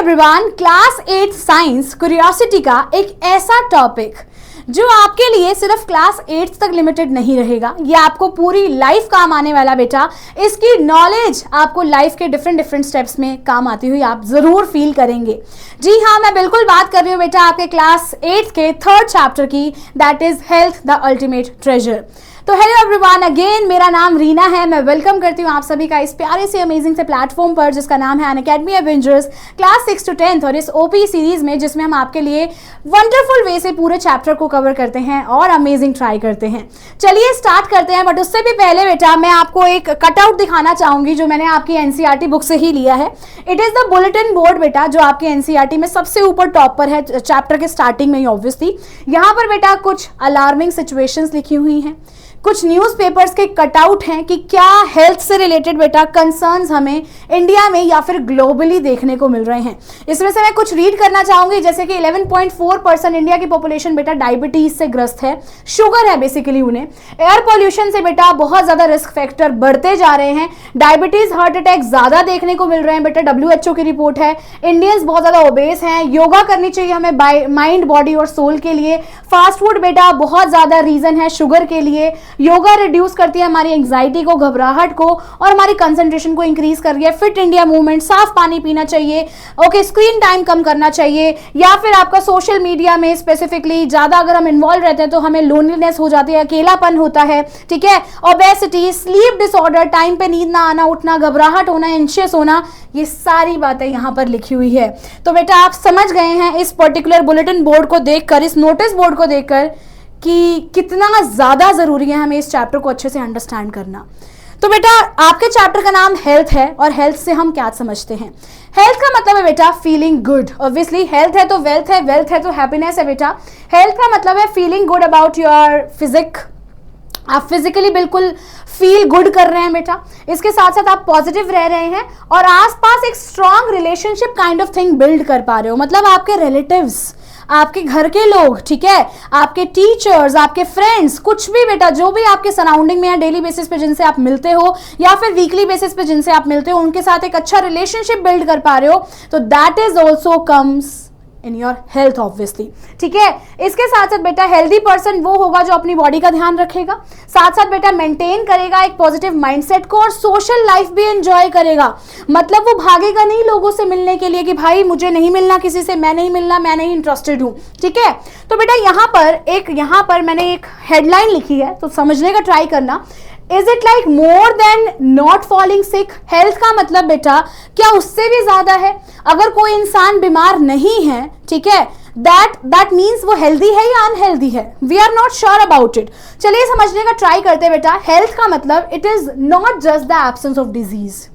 Everyone, class 8 science curiosity का एक ऐसा टॉपिक जो आपके लिए सिर्फ क्लास 8 तक लिमिटेड नहीं रहेगा, ये आपको पूरी लाइफ काम आने वाला बेटा। इसकी नॉलेज आपको लाइफ के डिफरेंट स्टेप्स में काम आती हुई आप जरूर फील करेंगे। जी हाँ, मैं बिल्कुल बात कर रही हूँ बेटा आपके क्लास 8 के 3rd चैप्टर की, that is health the ultimate treasure. तो हेलो एवरीवन, अगेन मेरा नाम रीना है। मैं वेलकम करती हूँ आप सभी का इस प्यारे से अमेजिंग से प्लेटफॉर्म पर जिसका नाम है Unacademy Avengers class 6 to 10th और इस ओपी सीरीज में जिसमें हम आपके लिए वंडरफुल वे से पूरे चैप्टर को कवर करते हैं और अमेजिंग ट्राई करते हैं। चलिए स्टार्ट करते हैं, बट उससे भी पहले बेटा मैं आपको एक कटआउट दिखाना चाहूंगी जो मैंने आपकी एनसीईआरटी बुक से ही लिया है। It is the bulletin board बेटा, जो आपके एनसीईआरटी में सबसे ऊपर टॉप पर है चैप्टर के स्टार्टिंग में ही। ऑब्वियसली यहाँ पर बेटा कुछ अलार्मिंग सिचुएशंस लिखी हुई हैं, कुछ न्यूज़पेपर्स के कटआउट हैं कि क्या हेल्थ से रिलेटेड बेटा कंसर्न्स हमें इंडिया में या फिर ग्लोबली देखने को मिल रहे हैं। इसमें से मैं कुछ रीड करना चाहूंगी, जैसे कि 11.4% इंडिया की पॉपुलेशन बेटा डायबिटीज से ग्रस्त है, शुगर है बेसिकली उन्हें। एयर पॉल्यूशन से बेटा बहुत ज्यादा रिस्क फैक्टर बढ़ते जा रहे हैं, डायबिटीज हार्ट अटैक ज्यादा देखने को मिल रहे हैं बेटा, WHO की रिपोर्ट है। इंडियंस बहुत ज्यादा ओबेस हैं, योगा करनी चाहिए हमें माइंड बॉडी और सोल के लिए। फास्ट फूड बेटा बहुत ज्यादा रीजन है शुगर के लिए। योगा रिड्यूस करती है हमारी एंजाइटी को, घबराहट को और हमारी कंसंट्रेशन को इंक्रीज कर रही है। फिट इंडिया मूवमेंट, साफ पानी पीना चाहिए, ओके, स्क्रीन टाइम कम करना चाहिए, या फिर आपका सोशल मीडिया में स्पेसिफिकली ज्यादा अगर हम इन्वॉल्व रहते हैं तो हमें लोनलीनेस हो जाती है, अकेलापन होता है, ठीक है। ओबेसिटी, स्लीप डिसऑर्डर, टाइम पे नींद ना आना, उठना, घबराहट होना, एंशियस होना, ये सारी बातें यहाँ पर लिखी हुई है। तो बेटा आप समझ गए हैं इस पर्टिकुलर बुलेटिन बोर्ड को देखकर, इस नोटिस बोर्ड को देखकर कि कितना ज्यादा जरूरी है हमें इस चैप्टर को अच्छे से अंडरस्टैंड करना। तो बेटा आपके चैप्टर का नाम हेल्थ है और हेल्थ से हम क्या समझते हैं। हेल्थ का मतलब है बेटा फीलिंग गुड। ऑब्वियसली हेल्थ है तो वेल्थ है, वेल्थ है तो हैप्पीनेस है बेटा। हेल्थ का मतलब है feeling good about your physique, आप फिजिकली बिल्कुल फील गुड कर रहे हैं बेटा। इसके साथ साथ आप पॉजिटिव रह रहे हैं और आसपास एक strong relationship kind of thing build कर पा रहे हो। मतलब आपके रिलेटिव्स, आपके घर के लोग, ठीक है, आपके टीचर्स, आपके फ्रेंड्स, कुछ भी बेटा जो भी आपके सराउंडिंग में या डेली बेसिस पे जिनसे आप मिलते हो या फिर वीकली बेसिस पे जिनसे आप मिलते हो, उनके साथ एक अच्छा रिलेशनशिप बिल्ड कर पा रहे हो, तो that is also comes in your health obviously, ठीक है। इसके साथ साथ बेटा हेल्दी पर्सन वो होगा जो अपनी बॉडी का ध्यान रखेगा, साथ साथ बेटा मेंटेन करेगा एक पॉजिटिव माइंडसेट को और सोशल लाइफ भी एंजॉय करेगा। मतलब वो भागेगा नहीं लोगों से मिलने के लिए कि भाई मुझे नहीं मिलना किसी से, मैं नहीं मिलना, मैं नहीं इंटरेस्टेड हूं, ठीक है। तो बेटा यहाँ पर मैंने एक हेडलाइन लिखी है, तो समझने का ट्राई करना। Is it like more than not falling sick? Health का मतलब बेटा क्या उससे भी ज्यादा है? अगर कोई इंसान बीमार नहीं है, ठीक है, दैट मीन्स वो हेल्दी है या अनहेल्दी है? We are not sure about it. चलिए समझने का ट्राई करते हैं बेटा। हेल्थ का मतलब it is not just the absence of disease.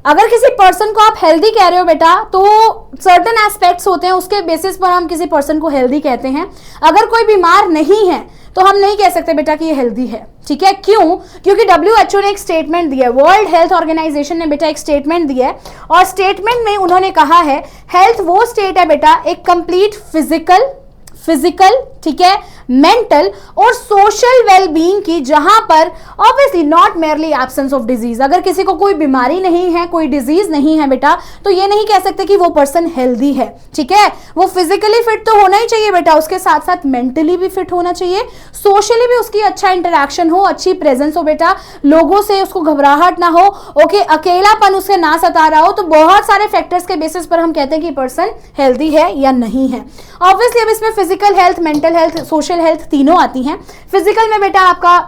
अगर किसी पर्सन को आप हेल्दी कह रहे हो बेटा, तो सर्टेन एस्पेक्ट्स होते हैं, उसके बेसिस पर हम किसी पर्सन को हेल्दी कहते हैं। अगर कोई बीमार नहीं है तो हम नहीं कह सकते बेटा कि ये हेल्दी है, ठीक है। क्यों? क्योंकि WHO ने एक स्टेटमेंट दिया है, वर्ल्ड हेल्थ ऑर्गेनाइजेशन ने बेटा एक स्टेटमेंट दिया है और स्टेटमेंट में उन्होंने कहा है हेल्थ वो स्टेट है बेटा एक कंप्लीट फिजिकल, ठीक है, मेंटल और सोशल वेलबींग की, जहां पर obviously not merely absence of disease. अगर किसी को कोई बीमारी नहीं है, कोई डिजीज नहीं है बेटा, तो ये नहीं कह सकते कि वो पर्सन हेल्दी है, ठीक है। वो फिजिकली फिट तो होना ही चाहिए बेटा, उसके साथ साथ मेंटली भी फिट होना चाहिए, सोशली भी उसकी अच्छा इंटरेक्शन हो, अच्छी प्रेजेंस हो बेटा, लोगों से उसको घबराहट ना हो, ओके, अकेलापन उसे ना सता रहा हो। तो बहुत सारे फैक्टर्स के बेसिस पर हम कहते हैं कि पर्सन हेल्दी है या नहीं है। ऑब्वियसली अब इसमें physical health, mental health, social health तीनों आती हैं। फिजिकल में बेटा आपका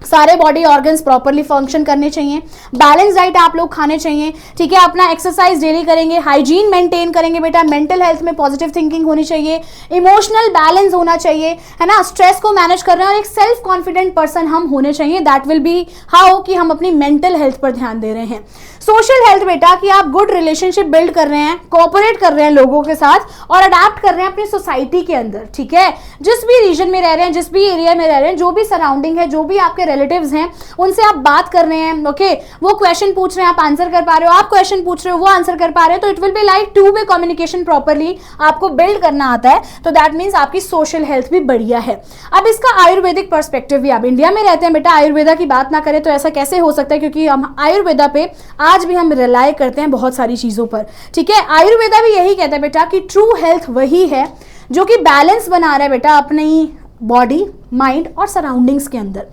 सारे बॉडी ऑर्गन्स प्रॉपरली फंक्शन करने चाहिए, बैलेंस डाइट आप लोग खाने चाहिए, ठीक है, अपना एक्सरसाइज डेली करेंगे, हाइजीन मेंटेन करेंगे बेटा। मेंटल हेल्थ में पॉजिटिव थिंकिंग होनी चाहिए, इमोशनल बैलेंस होना चाहिए, है ना, स्ट्रेस को मैनेज कर रहे हैं और एक सेल्फ कॉन्फिडेंट पर्सन हम होने चाहिए। दैट विल बी हाउ कि हम अपनी मेंटल हेल्थ पर ध्यान दे रहे हैं। सोशल हेल्थ बेटा कि आप गुड रिलेशनशिप बिल्ड कर रहे हैं, कोऑपरेट कर रहे हैं लोगों के साथ और अडेप्ट कर रहे हैं अपनी सोसाइटी के अंदर, ठीक है। जिस भी रीजन में रह रहे हैं, जिस भी एरिया में रह रहे हैं, जो भी सराउंडिंग है, जो भी आपके रिलेटिव्स हैं, उनसे आप बात कर रहे हैं, ओके, वो क्वेश्चन पूछ रहे हैं, आप आंसर कर पा रहे हो, आप क्वेश्चन पूछ रहे हो, वो आंसर कर पा रहे हो, तो it will be like two way communication properly आपको बिल्ड करना आता है। तो दैट मीन्स आपकी सोशल हेल्थ भी बढ़िया है। अब इसका आयुर्वेदिक पर्सपेक्टिव भी, आप इंडिया में रहते हैं बेटा, आयुर्वेदा की बात ना करें तो ऐसा कैसे हो सकता है, क्योंकि हम आयुर्वेदा पे आज भी हम रिलाई करते हैं बहुत सारी चीज़ों पर, ठीक है। आयुर्वेदा भी यही कहता है बेटा कि ट्रू हेल्थ वही है जो कि बैलेंस बना रहा है बेटा अपनी बॉडी, माइंड और सराउंडिंग्स के अंदर।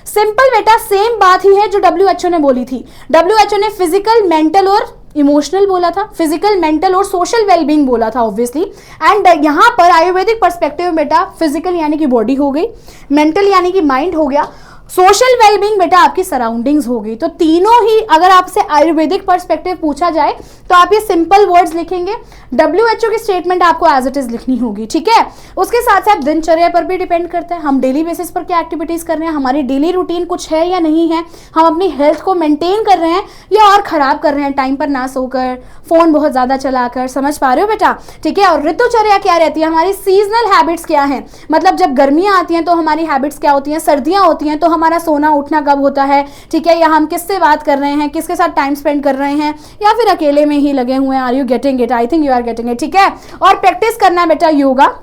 सिंपल बेटा सेम बात ही है जो WHO ने बोली थी। WHO ने फिजिकल, मेंटल और इमोशनल बोला था, फिजिकल, मेंटल और सोशल वेलबींग बोला था ऑब्वियसली। एंड यहाँ पर आयुर्वेदिक पर्सपेक्टिव में बेटा फिजिकल यानी कि बॉडी हो गई, मेंटल यानी कि माइंड हो गया, सोशल वेलबींग बेटा आपकी सराउंडिंग्स हो गई। तो तीनों ही अगर आपसे आयुर्वेदिक पर्सपेक्टिव पूछा जाए तो आप ये सिंपल वर्ड्स लिखेंगे, WHO की स्टेटमेंट आपको एज इट इज लिखनी होगी, ठीक है। उसके साथ साथ दिनचर्या पर भी डिपेंड करता है, हम डेली बेसिस पर क्या एक्टिविटीज कर रहे हैं, हमारी डेली रूटीन कुछ है या नहीं है, हम अपनी हेल्थ को मेंटेन कर रहे हैं या और खराब कर रहे हैं, टाइम पर ना सोकर, फोन बहुत ज्यादा चलाकर, समझ पा रहे हो बेटा, ठीक है। और ऋतुचर्या क्या रहती है, हमारी सीजनल हैबिट्स क्या है, मतलब जब गर्मियां आती हैं तो हमारी हैबिट्स क्या होती हैं, सर्दियां होती हैं तो हमारा सोना उठना कब होता है, ठीक है, या हम किससे बात कर रहे हैं, किसके साथ टाइम स्पेंड कर रहे हैं, या फिर अकेले में ही लगे हुए हैं। Are you getting it? I think you are getting it, ठीक है। और प्रैक्टिस करना है बेटा योगा,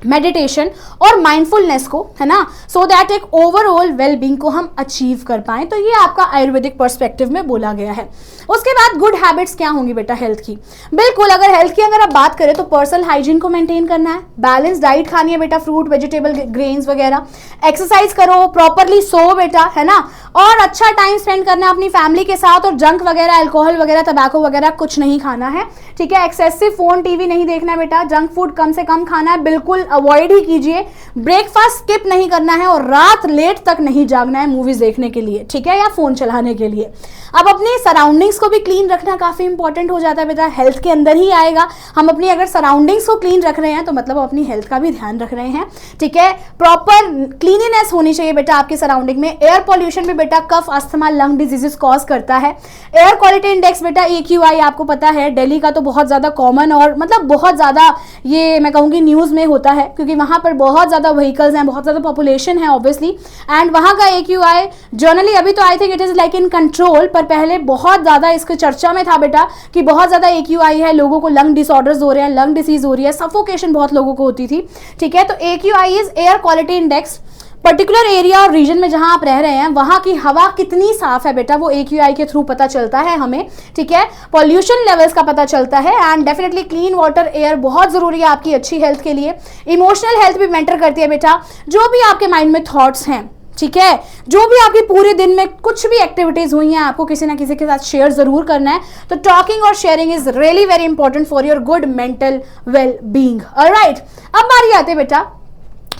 मेडिटेशन और माइंडफुलनेस को, है ना, सो दैट एक ओवरऑल वेलबींग को हम अचीव कर पाएं। तो ये आपका आयुर्वेदिक पर्सपेक्टिव में बोला गया है। उसके बाद गुड हैबिट्स क्या होंगी बेटा हेल्थ की? बिल्कुल, अगर हेल्थ की अगर आप बात करें तो पर्सनल हाइजीन को मेंटेन करना है, बैलेंस डाइट खानी है बेटा, फ्रूट, वेजिटेबल, ग्रेन्स वगैरह, एक्सरसाइज करो, प्रॉपरली सो बेटा, है ना, और अच्छा टाइम स्पेंड करना है अपनी फैमिली के साथ, और जंक वगैरह, अल्कोहल वगैरह, तंबाकू वगैरह कुछ नहीं खाना है, ठीक है। एक्सेसिव फोन, टीवी नहीं देखना है बेटा, जंक फूड कम से कम खाना है, बिल्कुल अवॉइड ही कीजिए, ब्रेकफास्ट स्किप नहीं करना है, और रात लेट तक नहीं जागना है मूवीज देखने के लिए, ठीक है, या फोन चलाने के लिए। अब अपनी सराउंडिंग्स को भी क्लीन रखना काफी इंपॉर्टेंट हो जाता है बेटा, हेल्थ के अंदर ही आएगा। हम अपनी अगर सराउंडिंग्स को क्लीन रख रहे हैं तो मतलब अपनी हेल्थ का भी ध्यान रख रहे हैं, ठीक है। प्रॉपर क्लीनिनेस होनी चाहिए बेटा आपकी सराउंडिंग में। एयर पॉल्यूशन भी बेटा कफ, अस्थमा, लंग डिजीजेस कॉज करता है। एयर क्वालिटी इंडेक्स बेटा AQI आपको पता है, दिल्ली का तो बहुत ज्यादा कॉमन और मतलब बहुत ज्यादा ये मैं कहूंगी न्यूज में होता है, क्योंकि वहां पर बहुत ज्यादा व्हीकल्स हैं, बहुत ज्यादा पॉपुलेशन है ऑब्वियसली, एंड वहां का AQI जनरली अभी तो I think it is like in control, पर पहले बहुत ज्यादा इसकी चर्चा में था बेटा कि बहुत ज्यादा AQI है, लोगों को लंग डिसऑर्डर्स हो रहे हैं, लंग डिसीज हो रही है, सफोकेशन बहुत लोगों को होती थी, ठीक है। तो AQI is air quality index. Particular area और रीजन में जहां आप रह रहे हैं वहां की हवा कितनी साफ है बेटा, वो AQI के थ्रू पता चलता है हमें, ठीक है। पॉल्यूशन लेवल्स का पता चलता है, and definitely clean water, air बहुत जरूरी है आपकी अच्छी हेल्थ के लिए। इमोशनल हेल्थ भी मैटर करती है बेटा, जो भी आपके माइंड में थॉट्स हैं, ठीक है, जो भी आपके पूरे दिन में कुछ भी एक्टिविटीज हुई हैं, आपको किसी ना किसी के साथ शेयर जरूर करना है। तो टॉकिंग और sharing is really very important for your good mental well being. Alright, अब बारी आती है बेटा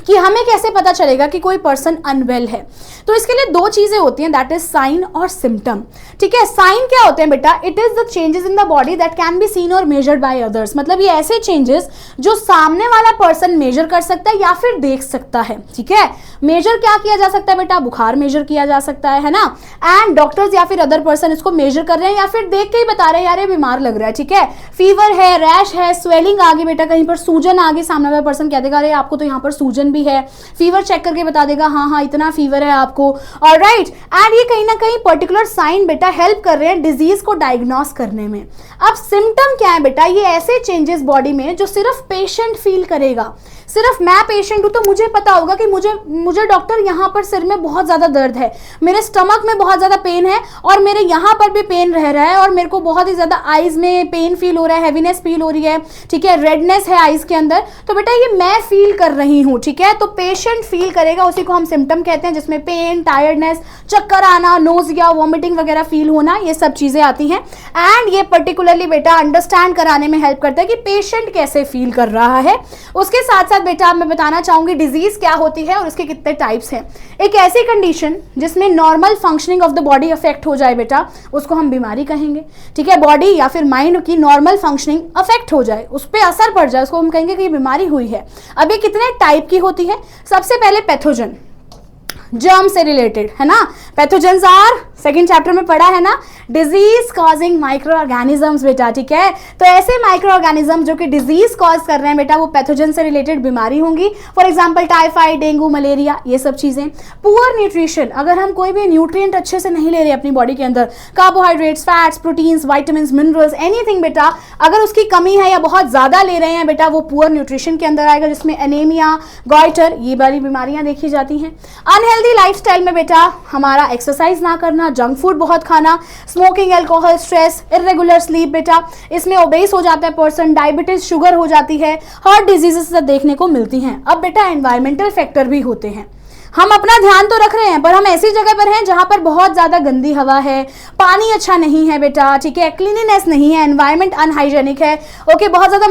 कि हमें कैसे पता चलेगा कि कोई पर्सन अनवेल है। तो इसके लिए दो चीजें होती हैं, दैट इज साइन और सिम्टम, ठीक है। साइन क्या होते हैं बेटा? It is the changes in the body that can be seen और मेजर्ड बाय अदर्स, मतलब ये ऐसे चेंजेस जो सामने वाला पर्सन मेजर कर सकता है या फिर देख सकता है, ठीक है। मेजर क्या किया जा सकता है बेटा? बुखार मेजर किया जा सकता है ना, एंड डॉक्टर्स या फिर अदर पर्सन इसको मेजर कर रहे हैं या फिर देख के ही बता रहे हैं यार ये बीमार लग रहा है, ठीक है। फीवर है, रैश है, स्वेलिंग आ गई बेटा, कहीं पर सूजन आ गई, सामने वाला पर्सन कह देगा अरे आपको तो यहाँ पर सूजन भी है, फीवर चेक करके बता देगा हाँ हाँ इतना फीवर है आपको, ऑलराइट। एंड ये कहीं ना कहीं पर्टिकुलर साइन बेटा हेल्प कर रहे हैं डिजीज को डायग्नोस करने में। अब सिम्टम क्या है बेटा? ये ऐसे चेंजेस बॉडी में जो सिर्फ पेशेंट फील करेगा। सिर्फ मैं पेशेंट हूं तो मुझे पता होगा कि मुझे डॉक्टर यहाँ पर सिर में बहुत ज्यादा दर्द है, मेरे स्टमक में बहुत ज्यादा पेन है, और मेरे यहाँ पर भी पेन रह रहा है, और मेरे को बहुत ही ज्यादा आईज में पेन फील हो रहा है, हैवीनेस फील हो रही है, ठीक है, रेडनेस है आईज के अंदर। तो बेटा ये मैं फील कर रही हूँ, ठीक है। तो पेशेंट फील करेगा, उसी को हम सिम्टम कहते हैं, जिसमें पेन, टायर्डनेस, चक्कर आना, नोजिया, वॉमिटिंग वगैरह फील होना, ये सब चीजें आती हैं। एंड ये पर्टिकुलरली बेटा अंडरस्टैंड कराने में हेल्प करता है कि पेशेंट कैसे फील कर रहा है। उसके साथ साथ बेटा मैं बताना चाहूंगी डिजीज क्या होती है और उसके कितने टाइप्स हैं। एक ऐसी कंडीशन जिसमें normal functioning of the body affect हो जाए बेटा, उसको हम बीमारी कहेंगे, ठीक है। बॉडी या फिर माइंड की नॉर्मल फंक्शनिंग अफेक्ट हो जाए, उस पर असर पड़ जाए, उसको हम कहेंगे कि बीमारी हुई है। अब ये कितने टाइप की होती है? सबसे पहले पैथोजन, जर्म से रिलेटेड, है ना। पैथोजेंस आर, सेकंड चैप्टर में पढ़ा है ना, डिजीज कॉजिंग माइक्रो ऑर्गेनिजम्स बेटा, ठीक है। तो ऐसे माइक्रो ऑर्गेनिज्म जो कि डिजीज कॉज कर रहे हैं बेटा, वो पैथोजन से रिलेटेड बीमारी होंगी। For example typhoid, dengue, malaria, ये सब चीजें। पुअर न्यूट्रिशन, अगर हम कोई भी न्यूट्रिएंट अच्छे से नहीं ले रहे अपनी बॉडी के अंदर, carbohydrates, fats, proteins, vitamins, minerals, anything बेटा, अगर उसकी कमी है या बहुत ज्यादा ले रहे हैं बेटा, वो पुअर न्यूट्रिशन के अंदर आएगा, जिसमें एनीमिया, गॉइटर, ये वाली बीमारियां देखी जाती हैं। अनहेल्दी अनहेल्दी लाइफस्टाइल में बेटा हमारा एक्सरसाइज ना करना, जंक फूड बहुत खाना, smoking, alcohol, stress, irregular sleep बेटा, इसमें ओबेस हो जाता है पर्सन, डायबिटीज, शुगर हो जाती है, हार्ट डिजीजेस देखने को मिलती हैं। अब बेटा एनवायरमेंटल फैक्टर भी होते हैं। हम अपना ध्यान तो रख रहे हैं पर हम ऐसी जगह पर हैं जहां पर बहुत ज्यादा गंदी हवा है, पानी अच्छा नहीं है बेटा, ठीक है, क्लीनिनेस नहीं है, एनवायरनमेंट अनहाइजेनिक है, ओके, बहुत ज्यादा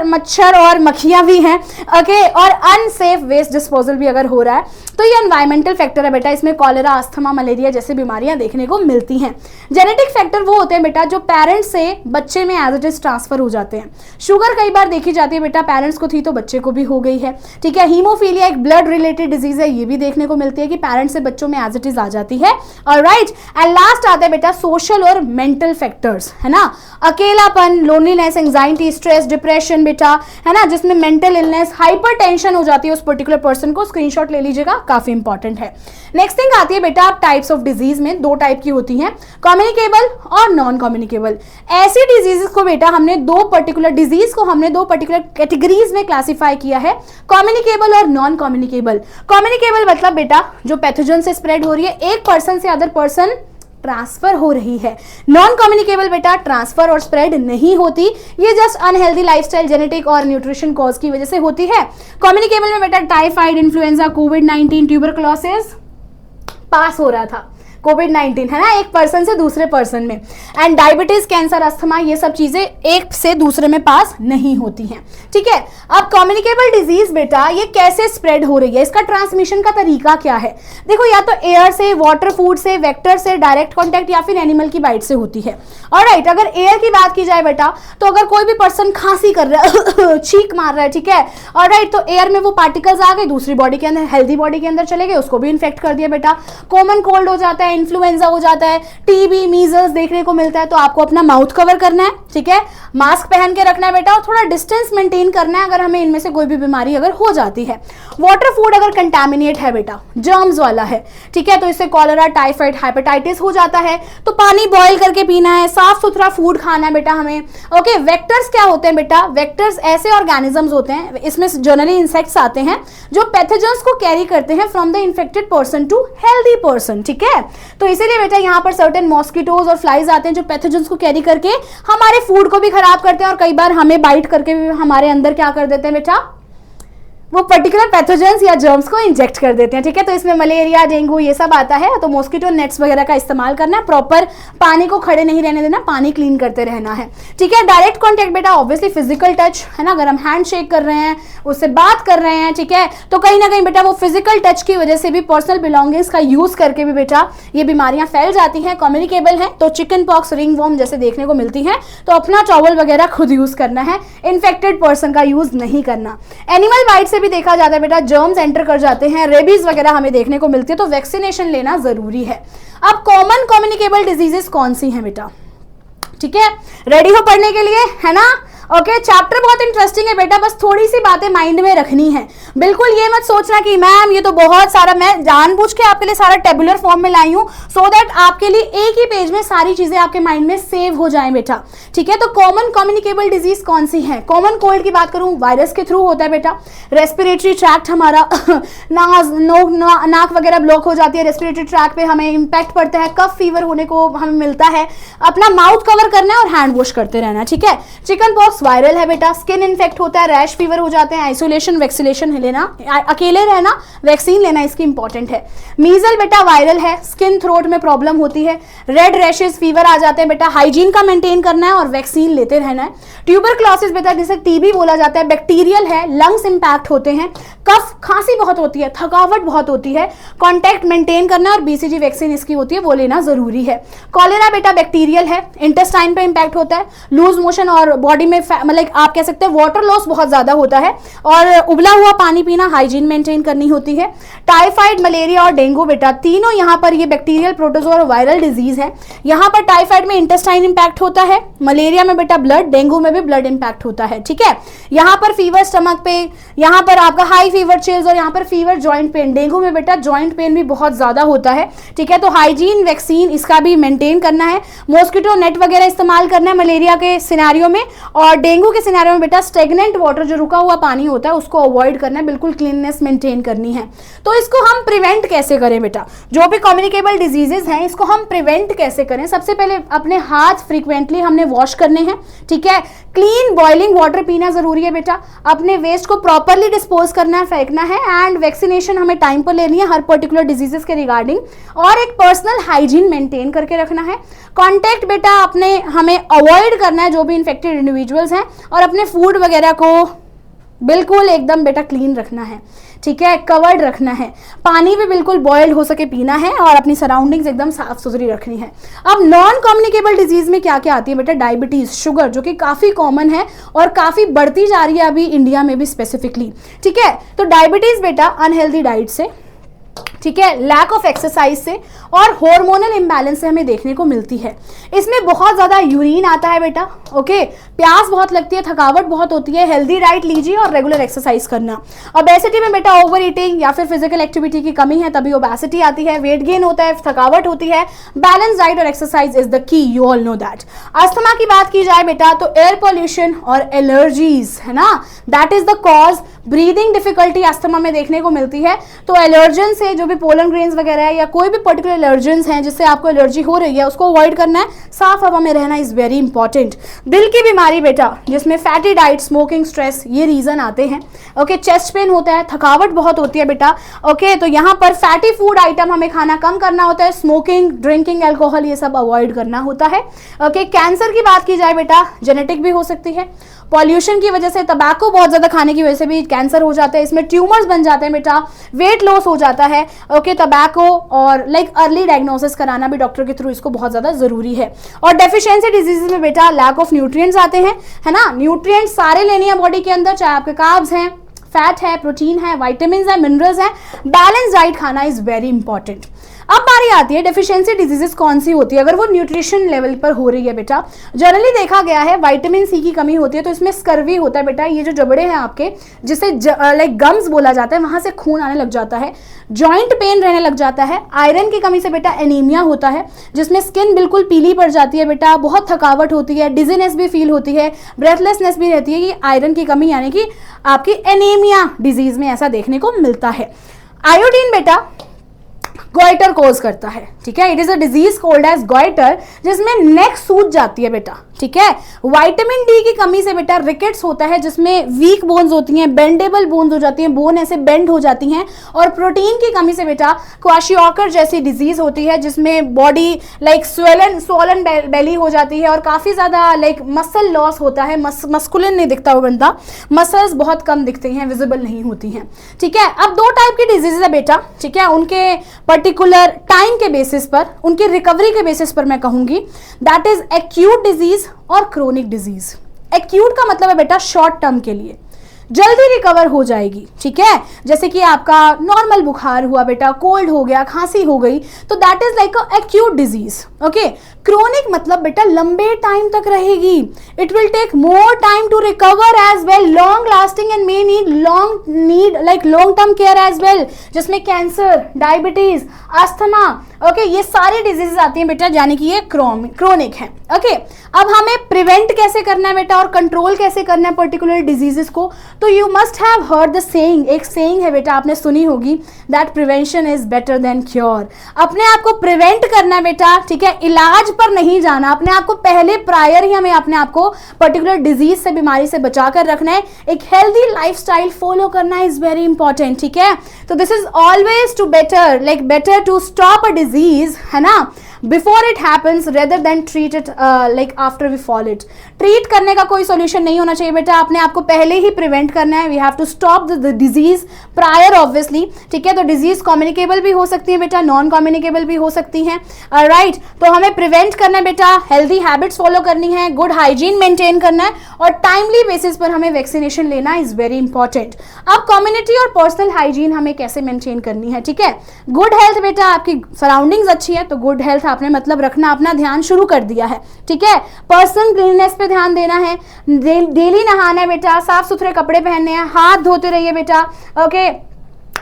मच्छर और मक्खियां भी हैं, ओके, और अनसेफ वेस्ट डिस्पोजल भी अगर हो रहा है तो ये एनवायरमेंटल फैक्टर है बेटा। इसमें कॉलेरा, अस्थमा, मलेरिया जैसी बीमारियां देखने को मिलती हैं। जेनेटिक फैक्टर वो होते हैं बेटा जो पेरेंट्स से बच्चे में एज इट इज ट्रांसफर हो जाते हैं। शुगर कई बार देखी जाती है बेटा, पेरेंट्स को थी तो बच्चे को भी हो गई है, ठीक है। हीमोफीलिया एक ब्लड रिलेटेड डिजीज है, ये भी देखने को मिलती है कि पेरेंट्स से बच्चों में एज इट इज आ जाती है। ऑलराइट, एंड लास्ट आता है बेटा सोशल और मेंटल फैक्टर्स, है ना, अकेलापन, लोनलीनेस, एंजाइटी, स्ट्रेस, डिप्रेशन बेटा, है ना, जिसमें मेंटल इलनेस, हाइपर टेंशन हो जाती है उस पर्टिकुलर पर्सन को, स्क्रीनशॉट ले लीजिएगा, काफी इंपॉर्टेंट है। नेक्स्ट थिंग आती है बेटा आप टाइप्स ऑफ डिजीज में, दो टाइप की होती हैं, कम्युनिकेबल और नॉन कम्युनिकेबल। ऐसी डिजीज को बेटा हमने दो पर्टिकुलर कैटेगरीज में क्लासिफाई किया है, कम्युनिकेबल और नॉन कम्युनिकेबल। कम्युनिकेबल मतलब बेटा जो पैथोजन से स्प्रेड हो रही है, एक पर्सन से अदर पर्सन ट्रांसफर हो रही है। नॉन कम्युनिकेबल बेटा ट्रांसफर और स्प्रेड नहीं होती, ये जस्ट अनहेल्दी लाइफस्टाइल, जेनेटिक और न्यूट्रिशन कॉज की वजह से होती है। कम्युनिकेबल में बेटा टाइफाइड, इन्फ्लुएंजा, कोविड-19, ट्यूबरकुलोसिस पास हो रहा था, कोविड-19 है ना, एक पर्सन से दूसरे पर्सन में, एंड डायबिटीज, कैंसर, अस्थमा, ये सब चीजें एक से दूसरे में पास नहीं होती हैं, ठीक है। अब कम्युनिकेबल डिजीज बेटा ये कैसे स्प्रेड हो रही है, इसका ट्रांसमिशन का तरीका क्या है? देखो, या तो एयर से, वाटर, फूड से, वेक्टर से, डायरेक्ट कॉन्टैक्ट या फिर एनिमल की बाइट से होती है। ऑलराइट, अगर एयर की बात की जाए बेटा तो अगर कोई भी पर्सन खांसी कर रहा है छींक मार रहा है, ठीक है, ऑलराइट, तो एयर में वो पार्टिकल्स आ गए, दूसरी बॉडी के अंदर, हेल्दी बॉडी के अंदर चले गए, उसको भी इन्फेक्ट कर दिया बेटा। कॉमन कोल्ड हो जाता है, इन्फ्लुएंजा हो जाता है, टीबी, मीजल्स देखने को मिलता है, तो आपको अपना माउथ कवर करना है, ठीक है, मास्क पहन के रखना है बेटा, और थोड़ा डिस्टेंस मेंटेन करना है अगर हमें इनमें से कोई भी बीमारी अगर हो जाती है। वाटर, फूड अगर कंटामिनेट है बेटा, जर्म्स वाला है, ठीक है, तो इससे कॉलेरा, टाइफाइड, हेपेटाइटिस हो जाता है, तो पानी बॉयल करके पीना है, साफ सुथरा फूड खाना है बेटा हमें। ओके, वेक्टर्स क्या होते हैं बेटा? वेक्टर्स ऐसे ऑर्गेनिजम्स होते हैं, इसमें जनरली इंसेक्ट्स आते हैं जो पैथोजेंस को कैरी करते हैं from the infected person to healthy person, ठीक है। तो इसीलिए बेटा यहाँ पर सर्टेन मॉस्किटोज और फ्लाइज आते हैं जो पैथोजेंस को कैरी करके हमारे फूड को भी खराब करते हैं और कई बार हमें बाइट करके भी हमारे अंदर क्या कर देते हैं बेटा, वो पर्टिकुलर पैथोजेंस या जर्म्स को इंजेक्ट कर देते हैं, ठीक है। तो इसमें मलेरिया, डेंगू ये सब आता है, तो मॉस्किटो नेट्स वगैरह का इस्तेमाल करना है, प्रॉपर पानी को खड़े नहीं रहने देना, पानी क्लीन करते रहना है, ठीक है। डायरेक्ट कॉन्टैक्ट बेटा ऑब्वियसली फिजिकल टच, है ना, अगर हम हैंड शेक कर रहे हैं, उससे बात कर रहे हैं, ठीक है, तो कहीं ना कहीं बेटा वो फिजिकल टच की वजह से भी, पर्सनल बिलोंगिंग्स का यूज करके भी बेटा ये बीमारियां फैल जाती हैं। कम्युनिकेबल है तो चिकन पॉक्स, रिंग वॉर्म जैसे देखने को मिलती है, तो अपना टॉवल वगैरह खुद यूज करना है, इन्फेक्टेड पर्सन का यूज नहीं करना। एनिमल बाइट से भी देखा जाता है बेटा जर्म्स एंटर कर जाते हैं, रेबीज वगैरह हमें देखने को मिलती है, तो वैक्सीनेशन लेना जरूरी है। अब कॉमन कम्युनिकेबल डिजीजेस कौन सी हैं बेटा, ठीक है, रेडी हो पढ़ने के लिए, है ना। ओके, चैप्टर बहुत इंटरेस्टिंग है बेटा, बस थोड़ी सी बातें माइंड में रखनी है। बिल्कुल ये मत सोचना कि मैम ये तो बहुत सारा, मैं जानबूझ के आपके लिए सारा टेबुलर फॉर्म में लाई हूं सो दैट आपके लिए एक ही पेज में सारी चीजें आपके माइंड में सेव हो जाएं बेटा, ठीक है। तो कॉमन कम्युनिकेबल डिजीज कौन सी है? कॉमन कोल्ड की बात करूं, वायरस के थ्रू होता है बेटा, रेस्पिरेटरी ट्रैक्ट हमारा नाक वगैरह ब्लॉक हो जाती है, रेस्पिरेटरी ट्रैक्ट पे हमें इंपैक्ट पड़ता है, कफ फीवर होने को हमें मिलता है, अपना माउथ कवर करना है और हैंड वॉश करते रहना, ठीक है। चिकन पॉक्स वायरल है बेटा, स्किन इन्फेक्ट होता है, रैश फीवर हो जाते हैं, आइसोलेशन, वैक्सीनेशन लेना, अकेले रहना, वैक्सीन लेना इसकी इंपॉर्टेंट है। मीजल बेटा वायरल है, स्किन थ्रोट में प्रॉब्लम होती है, रेड रैशेस, फीवर आ जाते हैं बेटा, हाइजीन का मेंटेन करना है और वैक्सीन लेते रहना है। ट्यूबरकुलोसिस बेटा जिसे टीबी बोला जाता है, बैक्टीरियल है, लंग्स इंपैक्ट होते हैं, कफ खांसी बहुत होती है, थकावट बहुत होती है, कॉन्टैक्ट मेंटेन करना और बीसीजी वैक्सीन इसकी होती है, वो लेना जरूरी है। कॉलेरा बेटा बैक्टीरियल है, इंटेस्टाइन पे इंपैक्ट होता है, लूज मोशन और बॉडी में मतलब आप कह सकते हैं वाटर लॉस बहुत ज्यादा होता है, और उबला हुआ पानी पीना, हाइजीन मेंटेन करनी होती है। टाइफाइड, मलेरिया और डेंगू बेटा तीनों यहाँ पर ये बैक्टीरियल, प्रोटोजोआ और वायरल डिजीज है। यहाँ पर टाइफाइड में इंटेस्टाइन इंपैक्ट होता है, मलेरिया में बेटा ब्लड, डेंगू में भी ब्लड इंपैक्ट होता है, ठीक है। यहाँ पर फीवर स्टमक पे, यहाँ पर आपका हाई फीवर, चिल्स, और यहाँ पर फीवर, जॉइंट पेन। डेंगू में बेटा जॉइंट पेन भी बहुत ज्यादा होता है, ठीक है। तो हाइजीन, वैक्सीन इसका भी मेंटेन करना है, मॉस्किटो नेट वगैरह इस्तेमाल करना है मलेरिया के सिनेरियो में, और और डेंगू के सिनेरियो में बेटा स्टेगनेंट वाटर, जो रुका हुआ पानी होता है, उसको अवॉइड करना है, बिल्कुल क्लीननेस मेंटेन करनी है। तो इसको हम प्रिवेंट कैसे करें बेटा? जो भी कम्युनिकेबल डिजीजेस हैं इसको हम प्रिवेंट कैसे करें? सबसे पहले अपने हाथ फ्रीक्वेंटली हमने वॉश करने हैं, ठीक है। क्लीन बॉइलिंग वाटर पीना जरूरी है बेटा। अपने वेस्ट को प्रॉपरली डिस्पोज करना है, फेंकना है। एंड वैक्सीनेशन हमें टाइम पर लेनी है हर पर्टिकुलर डिजीजेस के रिगार्डिंग, और एक पर्सनल हाइजीन मेंटेन करके रखना है। कॉन्टैक्ट बेटा अपने हमें अवॉइड करना है जो भी इन्फेक्टेड इंडिविजुअल्स हैं, और अपने फूड वगैरह को बिल्कुल एकदम बेटा क्लीन रखना है, ठीक है, कवर्ड रखना है। पानी भी बिल्कुल बॉइल्ड हो सके पीना है, और अपनी सराउंडिंग्स एकदम साफ सुथरी रखनी है। अब नॉन कम्युनिकेबल डिजीज में क्या क्या आती है बेटा? डायबिटीज, शुगर, जो कि काफी कॉमन है और काफी बढ़ती जा रही है अभी इंडिया में भी स्पेसिफिकली, ठीक है। तो डायबिटीज बेटा अनहेल्दी डाइट से, ठीक है, लैक ऑफ एक्सरसाइज से और हार्मोनल इंबैलेंस से हमें देखने को मिलती है। इसमें बहुत ज्यादा यूरिन आता है बेटा, ओके, प्यास बहुत लगती है, थकावट बहुत होती है। हेल्दी डाइट लीजिए और रेगुलर एक्सरसाइज करना। ओबेसिटी में बेटा ओवर ईटिंग या फिर फिजिकल एक्टिविटी की कमी है, तभी ओबेसिटी आती है, वेट गेन होता है, थकावट होती है। बैलेंस डाइट और exercise is the key, you all know that. Asthma की बात की जाए बेटा तो एयर पॉल्यूशन और एलर्जीज है ना, that is the cause. Breathing difficulty asthma में देखने को मिलती है, तो एलर्जन से, जो भी पोलन ग्रेन्स वगैरह है या कोई भी पर्टिकुलर एलर्जेंस हैं जिससे आपको एलर्जी हो रही है, उसको अवॉइड करना है। साफ हवा में रहना इज वेरी इंपॉर्टेंट। दिल की बीमारी बेटा, जिसमें फैटी डाइट, स्मोकिंग, स्ट्रेस, ये रीजन आते हैं, ओके। चेस्ट पेन होता है, थकावट बहुत होती है बेटा, ओके। तो यहाँ पर फैटी फूड आइटम हमें खाना कम करना होता है। स्मोकिंग, ड्रिंकिंग, एल्कोहल, ये सब अवॉइड करना होता है, ओके। कैंसर की बात की जाए बेटा, जेनेटिक भी हो सकती है। पॉल्यूशन की वजह से, तंबाकू बहुत ज्यादा खाने की वजह से भी कैंसर हो जाता है, इसमें ट्यूमर्स बन जाते हैं बेटा, वेट लॉस हो जाता है, ओके। तंबाकू और अर्ली डायग्नोसिस कराना भी डॉक्टर के थ्रू इसको बहुत ज्यादा जरूरी है। और डेफिशिएंसी डिजीजेस में बेटा लैक ऑफ न्यूट्रिएंट्स आते हैं, है ना। न्यूट्रिएंट्स सारे लेने हैं बॉडी के अंदर, चाहे आपके कार्ब्स हैं, फैट है, प्रोटीन है, विटामिन है, मिनरल्स है। बैलेंस डाइट खाना इज वेरी इंपॉर्टेंट। अब बारी आती है डेफिशिएंसी डिजीजेस कौन सी होती है अगर वो न्यूट्रिशन लेवल पर हो रही है बेटा। जनरली देखा गया है विटामिन सी की कमी होती है, तो इसमें स्कर्वी होता है बेटा। ये जो जबड़े हैं आपके, जिसे लाइक गम्स बोला जाता है, वहां से खून आने लग जाता है, जॉइंट पेन रहने लग जाता है। आयरन की कमी से बेटा एनीमिया होता है, जिसमें स्किन बिल्कुल पीली पड़ जाती है बेटा, बहुत थकावट होती है, डिजीनेस भी फील होती है, ब्रेथलेसनेस भी रहती है। कि आयरन की कमी यानी कि आपकी एनीमिया डिजीज में ऐसा देखने को मिलता है। आयोडीन बेटा गोइटर कोज करता है, ठीक है। It is a disease called as goitre, जिसमें नेक सूज जाती है बेटा, ठीक है। विटामिन डी की कमी से बेटा रिकेट्स होता है, जिसमें वीक बोन्स होती हैं, बेंडेबल बोन्स हो जाती हैं, बोन ऐसे बेंड हो जाती हैं। और प्रोटीन की कमी से बेटा क्वाशियोकर जैसी डिजीज होती है, जिसमें बॉडी लाइक स्वोलन बेली हो जाती है और काफी ज्यादा लाइक मसल लॉस होता है। मस्कुलिन नहीं दिखता वो बंदा, मसल्स बहुत कम दिखते हैं, विजिबल नहीं होती हैं, ठीक है। अब दो टाइप की डिजीजेस है बेटा, ठीक है, उनके पर्टिकुलर टाइम के बेसिस पर, उनकी रिकवरी के बेसिस पर मैं कहूंगी, दैट इज एक्यूट डिजीज और क्रोनिक डिजीज। एक्यूट का मतलब है बेटा शॉर्ट टर्म के लिए, जल्दी रिकवर हो जाएगी, ठीक है। जैसे कि आपका नॉर्मल बुखार हुआ बेटा, कोल्ड हो गया, खांसी हो गई, तो that is like a acute disease, okay. Chronic मतलब बेटा लंबे टाइम तक रहेगी, it will take more time to recover as well, long lasting and may need long term care as well, जिसमें कैंसर, डायबिटीज, अस्थमा, ओके, ये सारी diseases आती हैं बेटा, यानी कि ये क्रोनिक है, ओके। अब हमें प्रिवेंट कैसे करना है बेटा और कंट्रोल कैसे करना है पर्टिकुलर डिजीजेस को, तो you must have heard the saying, एक सेइंग है बेटा, आपने सुनी होगी, that prevention is better than cure. अपने आप को प्रिवेंट करना है बेटा, ठीक है, इलाज पर नहीं जाना, अपने आप को पहले प्रायर ही हमें अपने आप को पर्टिकुलर डिजीज से, बीमारी से बचाकर रखना है। एक हेल्दी लाइफस्टाइल फॉलो करना इज वेरी इंपॉर्टेंट, ठीक है। तो this is always to better to stop a disease, है ना, before it happens rather than treat it like after we fall it. Treat करने का कोई सोल्यूशन नहीं होना चाहिए बेटा, अपने आप को पहले ही प्रिवेंट करना है। We have to stop the disease prior obviously, ठीक है। तो डिजीज कम्युनिकेबल भी हो सकती है बेटा, नॉन कम्युनिकेबल भी हो सकती हैं, राइट। तो हमें प्रिवेंट करना है बेटा, हेल्दी हैबिट्स फॉलो करनी है, गुड हाइजीन मेंटेन करना है और टाइमली बेसिस पर हमें वैक्सीनेशन लेना इज वेरी इंपॉर्टेंट। अब कम्युनिटी और पर्सनल हाइजीन हमें कैसे मेंटेन करनी है, ठीक है। गुड हेल्थ बेटा, आपकी सराउंडिंग्स अच्छी है तो गुड हेल्थ आपने मतलब रखना, अपना ध्यान शुरू कर दिया है, ठीक है। पर्सनल क्लीननेस पे ध्यान देना है, डेली नहाना है बेटा, साफ सुथरे कपड़े पहनने हैं, हाथ धोते रहिए बेटा, okay.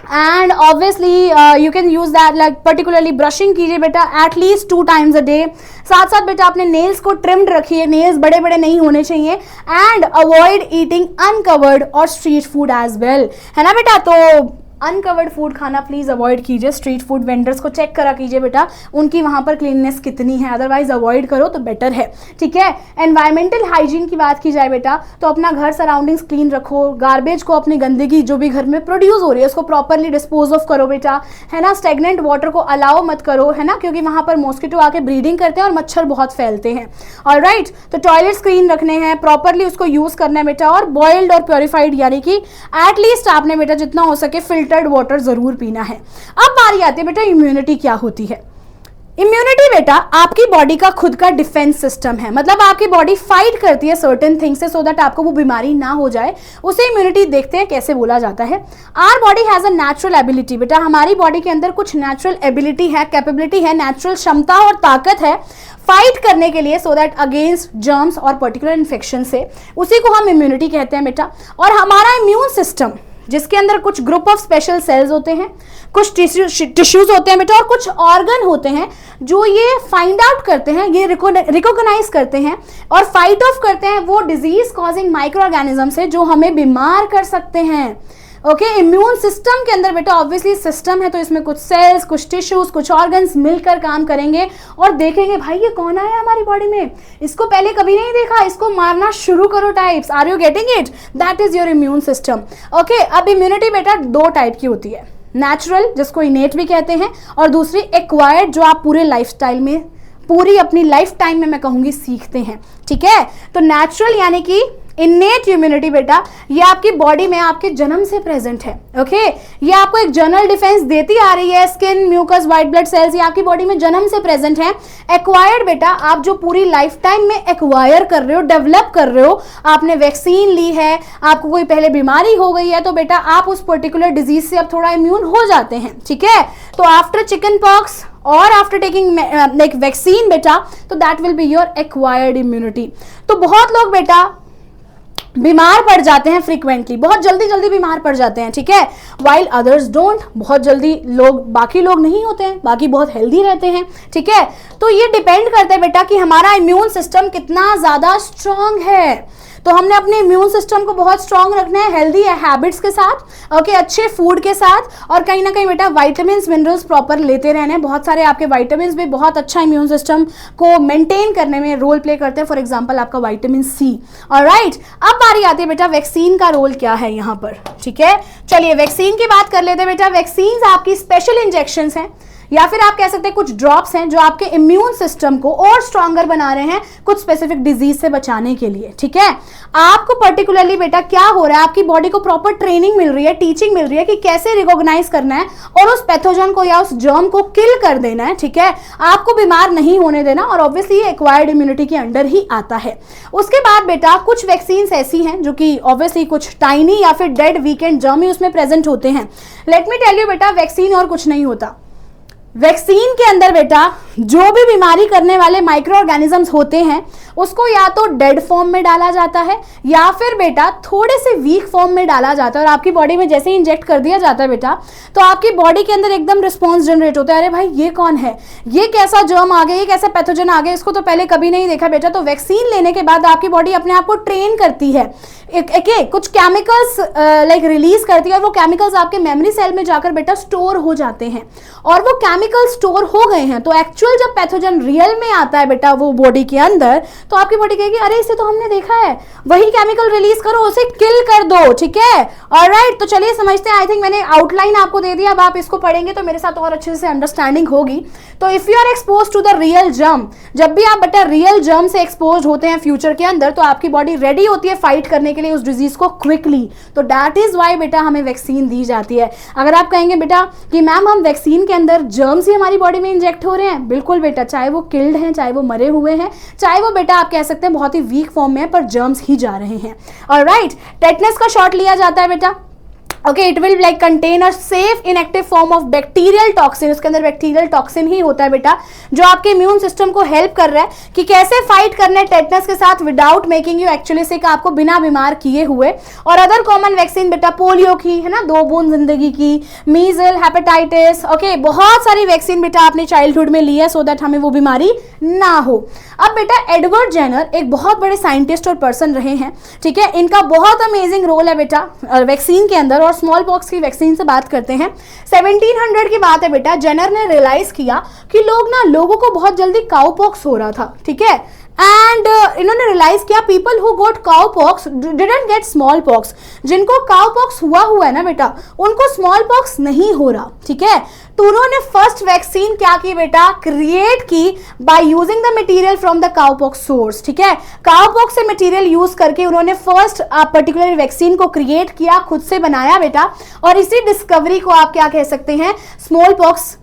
And obviously you can use that, like particularly brushing कीजिए बेटा एटलीस्ट 2 times a day। साथ साथ बेटा अपने नेल्स को ट्रिम्ड रखिए, नेल्स बड़े बड़े नहीं होने चाहिए। एंड अवॉइड ईटिंग अनकवर्ड और स्ट्रीट फूड एज वेल, है ना बेटा। तो अनकवर्ड फूड खाना प्लीज अवॉइड कीजिए। स्ट्रीट फूड वेंडर्स को चेक करा कीजिए बेटा, उनकी वहां पर क्लीननेस कितनी है, अदरवाइज अवॉइड करो तो बेटर है, ठीक है। एनवायरमेंटल हाइजीन की बात की जाए बेटा तो अपना घर सराउंडिंग्स क्लीन रखो, गार्बेज को, अपनी गंदगी जो भी घर में प्रोड्यूस हो रही है उसको प्रॉपरली डिस्पोज ऑफ करो बेटा, है ना। स्टेगनेंट वाटर को अलाउ मत करो, है ना, क्योंकि वहां पर मॉस्किटो आके ब्रीडिंग करते हैं और मच्छर बहुत फैलते हैं। ऑलराइट, तो टॉयलेट्स क्लीन रखने हैं, प्रॉपरली उसको यूज करना है बेटा, और बॉइल्ड और प्योरीफाइड यानी कि एटलीस्ट आपने बेटा जितना हो सके फिल्टर्ड वाटर जरूर पीना है। अब बारी आती है बेटा इम्यूनिटी क्या होती है। इम्यूनिटी बेटा आपकी बॉडी का खुद का डिफेंस सिस्टम है, मतलब आपकी बॉडी फाइट करती है सर्टेन थिंग्स से सो दैट आपको वो बीमारी ना हो जाए, उसे इम्यूनिटी देखते हैं कैसे बोला जाता है। Our body has a natural ability, बेटा हमारी बॉडी के अंदर कुछ नेचुरल एबिलिटी है, कैपेबिलिटी है, नेचुरल क्षमता और ताकत है फाइट करने के लिए सो दैट अगेंस्ट जर्म्स और पर्टिकुलर इन्फेक्शन से, उसी को हम इम्यूनिटी कहते हैं बेटा। और हमारा इम्यून सिस्टम जिसके अंदर कुछ ग्रुप ऑफ स्पेशल सेल्स होते हैं, कुछ टिश्यूज होते हैं बेटा, और कुछ ऑर्गन होते हैं जो ये फाइंड आउट करते हैं, ये रिकॉग्नाइज करते हैं और फाइट ऑफ करते हैं वो डिजीज कॉजिंग माइक्रो ऑर्गेनिज्म से जो हमें बीमार कर सकते हैं। ओके, इम्यून सिस्टम के अंदर बेटा ऑब्वियसली सिस्टम है तो इसमें कुछ सेल्स, कुछ टिश्यूज, कुछ ऑर्गन्स मिलकर काम करेंगे और देखेंगे भाई ये कौन आया हमारी बॉडी में, इसको पहले कभी नहीं देखा, इसको मारना शुरू करो types. Are you getting it? That is your immune system. Okay, अब इम्यूनिटी बेटा 2 टाइप की होती है, नेचुरल जिसको इनेट भी कहते हैं, और दूसरी एक्वायर्ड जो आप पूरे लाइफस्टाइल में, पूरी अपनी लाइफ टाइम में मैं कहूंगी सीखते हैं, ठीक है। तो नेचुरल यानी कि इनेट इम्यूनिटी बेटा ये आपकी बॉडी में आपके जन्म से प्रेजेंट है। ओके, ये आपको एक जनरल डिफेंस देती आ रही है, skin, mucus, white blood cells, ये आपकी बॉडी में जन्म से प्रेजेंट है। एक्वायर्ड बेटा आप जो पूरी लाइफ टाइम में एक्वायर कर रहे हो, डेवलप कर रहे हो, आपने वैक्सीन ली है, आपको कोई पहले बीमारी हो गई है तो बेटा आप उस पर्टिकुलर डिजीज से अब थोड़ा इम्यून हो जाते हैं, ठीक है। तो आफ्टर चिकन पॉक्स और आफ्टर टेकिंग लाइक वैक्सीन बेटा तो that will be your acquired immunity. तो बहुत लोग बेटा बीमार पड़ जाते हैं फ्रीक्वेंटली, बहुत जल्दी जल्दी बीमार पड़ जाते हैं, ठीक है, वाइल अदर्स डोंट, बहुत जल्दी लोग, बाकी लोग नहीं होते हैं, बाकी बहुत हेल्दी रहते हैं, ठीक है। तो ये डिपेंड करता है बेटा कि हमारा इम्यून सिस्टम कितना ज्यादा स्ट्रांग है। तो हमने अपने इम्यून सिस्टम को बहुत स्ट्रांग रखना है हेल्दी हैबिट्स के साथ, ओके, अच्छे फूड के साथ, और कहीं ना कहीं बेटा विटामिन्स मिनरल्स प्रॉपर लेते रहने। बहुत सारे आपके विटामिन्स भी बहुत अच्छा इम्यून सिस्टम को मेंटेन करने में रोल प्ले करते हैं, फॉर एग्जांपल आपका विटामिन सी। ऑलराइट, अब बारी आती है बेटा वैक्सीन का रोल क्या है यहाँ पर, ठीक है। चलिए वैक्सीन की बात कर लेते हैं बेटा। वैक्सीन आपकी स्पेशल इंजेक्शंस हैं या फिर आप कह सकते हैं कुछ ड्रॉप्स हैं जो आपके इम्यून सिस्टम को और स्ट्रॉन्गर बना रहे हैं कुछ स्पेसिफिक डिजीज से बचाने के लिए, ठीक है। आपको पर्टिकुलरली बेटा क्या हो रहा है, आपकी बॉडी को प्रॉपर ट्रेनिंग मिल रही है, टीचिंग मिल रही है कि कैसे रिकॉग्नाइज करना है और उस पैथोजन को या उस जर्म को किल कर देना है, ठीक है, आपको बीमार नहीं होने देना, और ऑब्वियसली ये एक्वायर्ड इम्यूनिटी के अंडर ही आता है। उसके बाद बेटा कुछ वैक्सीन ऐसी हैं जो कि ऑब्वियसली कुछ टाइनी या फिर डेड वीकेंड जर्म ही उसमें प्रेजेंट होते हैं। लेट मी टेल यू बेटा वैक्सीन और कुछ नहीं होता। वैक्सीन के अंदर बेटा जो भी बीमारी करने वाले माइक्रो ऑर्गेनिजम्स होते हैं उसको या तो डेड फॉर्म में डाला जाता है या फिर बेटा थोड़े से वीक फॉर्म में डाला जाता है, और आपकी बॉडी में जैसे ही इंजेक्ट कर दिया जाता है बेटा तो आपकी बॉडी के अंदर एकदम रिस्पॉन्स जनरेट होता है, अरे भाई ये कौन है, ये कैसा जर्म आ गया, ये कैसा पैथोजन आ गया, इसको तो पहले कभी नहीं देखा बेटा। तो वैक्सीन लेने के बाद आपकी बॉडी अपने आप को ट्रेन करती है, कुछ केमिकल्स लाइक रिलीज करती है, और वो केमिकल्स आपके मेमोरी सेल में जाकर बेटा स्टोर हो जाते हैं, और वो केमिकल स्टोर हो गए हैं तो एक्चुअल जब पैथोजन रियल में आता है बेटा वो बॉडी के अंदर तो आपकी बॉडी कहेगी अरे इसे तो हमने देखा है, वही केमिकल रिलीज करो, उसे किल कर दो, ठीक है। ऑलराइट, तो चलिए समझते हैं। आई थिंक मैंने आउटलाइन आपको दे दिया, अब आप इसको पढ़ेंगे तो मेरे साथ और अच्छे से अंडरस्टैंडिंग होगी। तो if you are expose to the real germ, जब भी आप बेटा रियल जर्म से एक्सपोज होते हैं फ्यूचर के अंदर तो आपकी बॉडी रेडी होती है फाइट करने के लिए उस डिजीज को क्विकली। तो दैट इज वाई बेटा हमें वैक्सीन दी जाती है। अगर आप कहेंगे बेटा कि मैम हम वैक्सीन के अंदर जर्म्स ही हमारी बॉडी में इंजेक्ट हो रहे हैं, बिल्कुल बेटा, चाहे वो किल्ड हैं, चाहे वो मरे हुए हैं, चाहे वो बेटा आप कह सकते हैं बहुत ही वीक फॉर्म में है, पर जर्म्स ही जा रहे हैं। ऑलराइट, टेटनस का शॉट लिया जाता है बेटा, okay, it will like contain a safe inactive form of bacterial toxin, उसके अंदर बैक्टीरियल टॉक्सिन ही होता है बेटा, जो आपके इम्यून सिस्टम को हेल्प कर रहा है कि कैसे फाइट करना है टेटनस के साथ विदाउट मेकिंग यू एक्चुअली सिक, आपको बिना बीमार किए हुए। और अदर कॉमन वैक्सीन बेटा पोलियो की है ना, 2 बूंद जिंदगी की, मीजल, हेपेटाइटिस, ओके, बहुत सारी वैक्सीन बेटा आपने चाइल्डहुड में ली है सो दैट हमें वो बीमारी ना हो। अब बेटा एडवर्ड जेनर एक बहुत बड़े साइंटिस्ट और पर्सन रहे हैं, ठीक है, इनका बहुत अमेजिंग रोल है बेटा वैक्सीन के अंदर। और स्मॉल पॉक्स की वैक्सीन से बात करते हैं, 1700 की बात है बेटा, जेनर ने रियलाइज किया कि लोगों को बहुत जल्दी काउ पॉक्स हो रहा था, ठीक है, एंड इन्होंने रियलाइज किया people who got cow pox didn't get small pox, जिनको काउ पॉक्स हुआ है ना बेटा, उनको स्मॉल पॉक्स नहीं हो रहा, ठीक है। तो उन्होंने फर्स्ट वैक्सीन क्या की बेटा, क्रिएट की by using the material from the cow pox source, ठीक है, काउ पॉक्स से मटेरियल यूज करके उन्होंने फर्स्ट पर्टिकुलर वैक्सीन को क्रिएट किया, खुद से बनाया बेटा। और इसी डिस्कवरी को आप क्या कह सकते हैं, स्मॉल पॉक्स,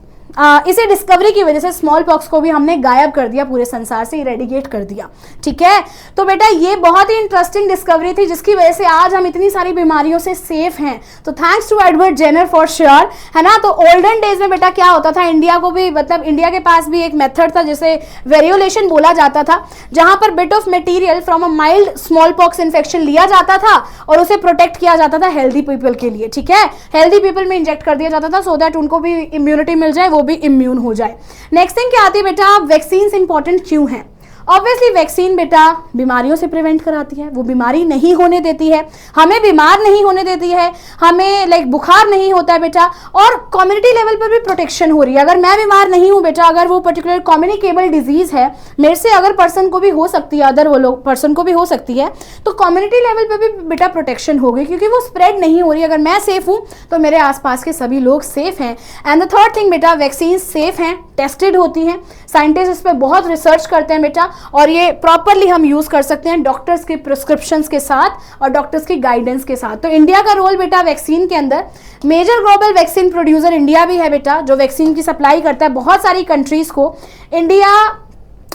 इसी डिस्कवरी की वजह से स्मॉल पॉक्स को भी हमने गायब कर दिया पूरे संसार से, इरेडिकेट कर दिया, ठीक है। तो बेटा ये बहुत ही इंटरेस्टिंग डिस्कवरी थी जिसकी वजह से आज हम इतनी सारी बीमारियों से सेफ हैं। तो thanks to Edward Jenner for sure, है ना। तो ओल्डन डेज में बेटा क्या होता था, इंडिया को भी मतलब इंडिया के पास भी एक मेथड था जिसे वेरियोलेशन बोला जाता था, जहां पर bit of material from a mild small pox infection लिया जाता था और उसे प्रोटेक्ट किया जाता था हेल्दी पीपल के लिए, ठीक है, हेल्दी पीपल में इंजेक्ट कर दिया जाता था सो दैट उनको भी इम्यूनिटी मिल जाए, वो भी इम्यून हो जाए। नेक्स्ट थिंग क्या आती है बेटा, वैक्सीन इंपॉर्टेंट क्यों है। ऑब्वियसली वैक्सीन बेटा बीमारियों से प्रिवेंट कराती है, वो बीमारी नहीं होने देती है, हमें बीमार नहीं होने देती है, हमें लाइक बुखार नहीं होता है बेटा, और कम्युनिटी लेवल पर भी प्रोटेक्शन हो रही है। अगर मैं बीमार नहीं हूं बेटा, अगर वो पर्टिकुलर कम्युनिकेबल डिजीज है, मेरे से अगर पर्सन को भी हो सकती है, अदर वो लोग पर्सन को भी हो सकती है, तो कम्युनिटी लेवल पर भी बेटा प्रोटेक्शन होगी क्योंकि वो स्प्रेड नहीं हो रही। अगर मैं सेफ हूं तो मेरे आसपास के सभी लोग सेफ हैं। एंड द थर्ड थिंग बेटा, वैक्सीन सेफ हैं, टेस्टेड होती हैं, साइंटिस्ट इस पर बहुत रिसर्च करते हैं बेटा, और ये प्रॉपरली हम यूज कर सकते हैं डॉक्टर्स के प्रिस्क्रिप्शंस के साथ और डॉक्टर्स की गाइडेंस के साथ। तो इंडिया का रोल बेटा वैक्सीन के अंदर, major global vaccine producer India भी है बेटा, जो वैक्सीन की सप्लाई करता है बहुत सारी कंट्रीज को। इंडिया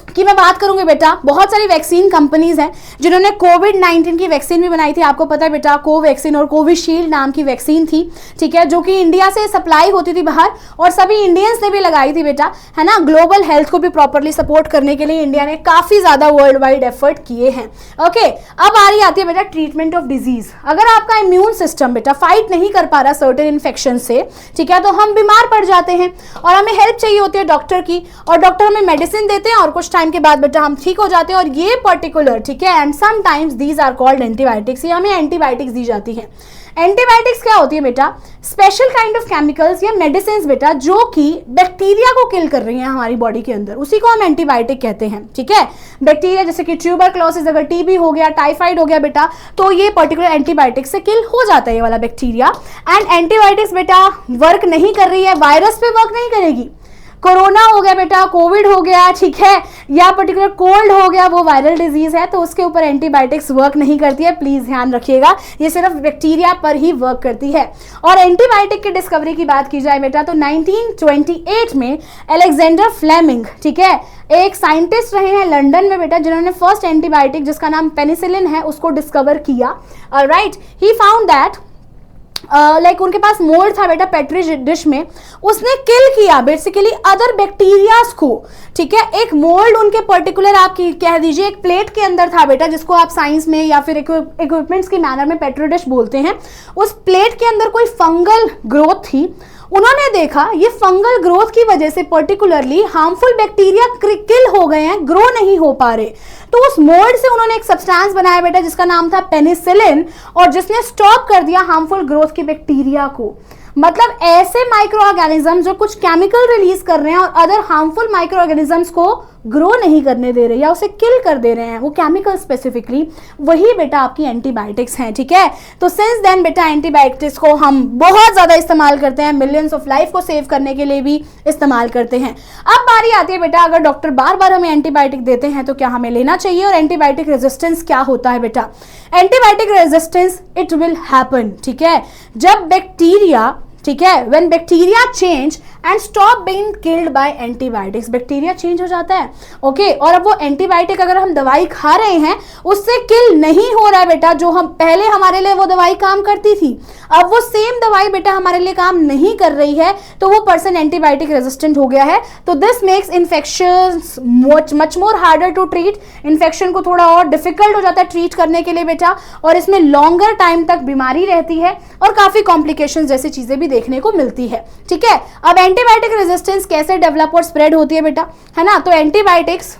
की मैं बात करूंगी बेटा, बहुत सारी वैक्सीन कंपनीज हैं जिन्होंने कोविड-19 की वैक्सीन भी बनाई थी, आपको पता है बेटा, कोवैक्सीन और कोविशील्ड नाम की वैक्सीन थी, ठीक है, जो कि इंडिया से सप्लाई होती थी बाहर और सभी इंडियंस ने भी लगाई थी बेटा, है ना। ग्लोबल हेल्थ को भी प्रॉपरली सपोर्ट करने के लिए इंडिया ने काफी ज्यादा वर्ल्ड वाइड एफर्ट किए हैं। ओके, अब आ रही आती है बेटा ट्रीटमेंट ऑफ डिजीज। अगर आपका इम्यून सिस्टम बेटा फाइट नहीं कर पा रहा सर्टेन इन्फेक्शन से, ठीक है, तो हम बीमार पड़ जाते हैं और हमें हेल्प चाहिए होती है डॉक्टर की, और डॉक्टर हमें मेडिसिन देते हैं और कुछ टाइम के बाद बेटा हम ठीक हो जाते हैं। और ये पर्टिकुलर, ठीक है, and sometimes these are called antibiotics, ये हमें एंटीबायोटिक्स दी जाती है। एंटीबायोटिक्स क्या होती है बेटा, स्पेशल काइंड ऑफ केमिकल्स या मेडिसिन बेटा जो कि बैक्टीरिया को किल कर रही हैं हमारी बॉडी के अंदर, उसी को हम एंटीबायोटिक कहते हैं, ठीक है। बैक्टीरिया जैसे कि ट्यूबरक्लोसिस, अगर टीबी हो गया, टाइफाइड हो गया बेटा, तो ये पर्टिकुलर एंटीबायोटिक से किल हो जाता है ये वाला बैक्टीरिया। एंड एंटीबायोटिक्स बेटा वर्क नहीं कर रही है, वायरस पे वर्क नहीं करेगी, कोरोना हो गया बेटा, कोविड हो गया, ठीक है, या पर्टिकुलर कोल्ड हो गया, वो वायरल डिजीज है, तो उसके ऊपर एंटीबायोटिक्स वर्क नहीं करती है, प्लीज ध्यान रखिएगा, ये सिर्फ बैक्टीरिया पर ही वर्क करती है। और एंटीबायोटिक की डिस्कवरी की बात की जाए बेटा, तो 1928 में अलेक्जेंडर फ्लेमिंग, ठीक है, एक साइंटिस्ट रहे हैं लंदन में बेटा, जिन्होंने फर्स्ट एंटीबायोटिक जिसका नाम पेनिसिलिन है उसको डिस्कवर किया। Alright, he found that like उनके पास मोल्ड था बेटा पेट्री डिश में, उसने किल किया बेसिकली अदर बैक्टीरियाज को, ठीक है। एक मोल्ड उनके पर्टिकुलर आप कह दीजिए एक प्लेट के अंदर था बेटा, जिसको आप साइंस में या फिर इक्विपमेंट्स की मैनर में पेट्री डिश बोलते हैं। उस प्लेट के अंदर कोई फंगल ग्रोथ थी, उन्होंने देखा ये फंगल ग्रोथ की वजह से पर्टिकुलरली हार्मफुल बैक्टीरिया किल हो गए हैं, ग्रो नहीं हो पा रहे। तो उस मोल्ड से उन्होंने एक सब्सटेंस बनाया बेटा जिसका नाम था पेनिसिलिन, और जिसने स्टॉप कर दिया हार्मफुल ग्रोथ की बैक्टीरिया को। मतलब ऐसे माइक्रो ऑर्गेनिज्म जो कुछ केमिकल रिलीज कर रहे हैं और अदर हार्मफुल माइक्रो ऑर्गेनिजम्स को ग्रो नहीं करने दे रहे या उसे किल कर दे रहे हैं, वो केमिकल स्पेसिफिकली, वही बेटा आपकी एंटीबायोटिक्स हैं, ठीक है। तो सिंस देन बेटा एंटीबायोटिक्स को हम बहुत ज्यादा इस्तेमाल करते हैं, मिलियंस ऑफ लाइफ को सेव करने के लिए भी इस्तेमाल करते हैं। अब बारी आती है बेटा, अगर डॉक्टर बार बार हमें एंटीबायोटिक देते हैं तो क्या हमें लेना चाहिए, और एंटीबायोटिक रेजिस्टेंस क्या होता है बेटा। Antibiotic resistance it will happen, ठीक है, जब बैक्टीरिया ठीक है, when bacteria change and stop being killed by antibiotics, bacteria change हो जाता है, ओके और अब वो एंटीबायोटिक अगर हम दवाई खा रहे हैं उससे किल नहीं हो रहा है बेटा, जो हम पहले हमारे लिए वो दवाई काम करती थी, अब वो सेम दवाई बेटा हमारे लिए काम नहीं कर रही है, तो वो पर्सन एंटीबायोटिक रेजिस्टेंट हो गया है। तो this makes infections much more harder to treat, infection को थोड़ा और डिफिकल्ट हो जाता है ट्रीट करने के लिए बेटा, और इसमें लॉन्गर टाइम तक बीमारी रहती है और काफी कॉम्प्लिकेशंस जैसी चीजें भी देखने को मिलती है, ठीक है। अब एंटीबायोटिक रेजिस्टेंस कैसे डेवलप और स्प्रेड होती है बेटा, है ना, तो antibiotics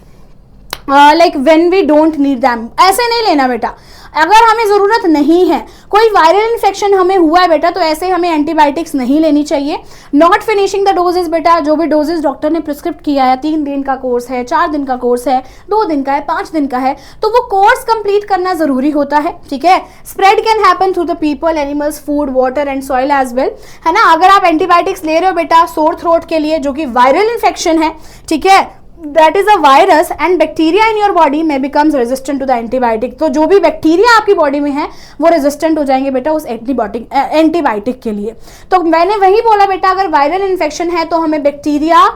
like when we don't need them, ऐसे नहीं लेना बेटा, अगर हमें जरूरत नहीं है, कोई वायरल इन्फेक्शन हमें हुआ है बेटा, तो ऐसे हमें एंटीबायोटिक्स नहीं लेनी चाहिए। नॉट फिनिशिंग द डोजेस बेटा, जो भी डोजेस डॉक्टर ने प्रिस्क्रिप्ट किया है, 3 दिन का कोर्स है, 4 दिन का कोर्स है, 2 दिन का है, 5 दिन का है, तो वो कोर्स कंप्लीट करना जरूरी होता है, ठीक है। Spread can happen through the people, animals, food, water and soil as well, है ना। अगर आप एंटीबायोटिक्स ले रहे हो बेटा सोर थ्रोट के लिए, जो कि वायरल इन्फेक्शन है, ठीक है, that is a virus and bacteria in your body may becomes resistant to the antibiotic, तो जो भी बैक्टीरिया आपकी बॉडी में है वो रेजिस्टेंट हो जाएंगे बेटा उस एंटीबायोटिक के लिए। तो मैंने वही बोला बेटा, अगर वायरल इन्फेक्शन है तो हमें बैक्टीरिया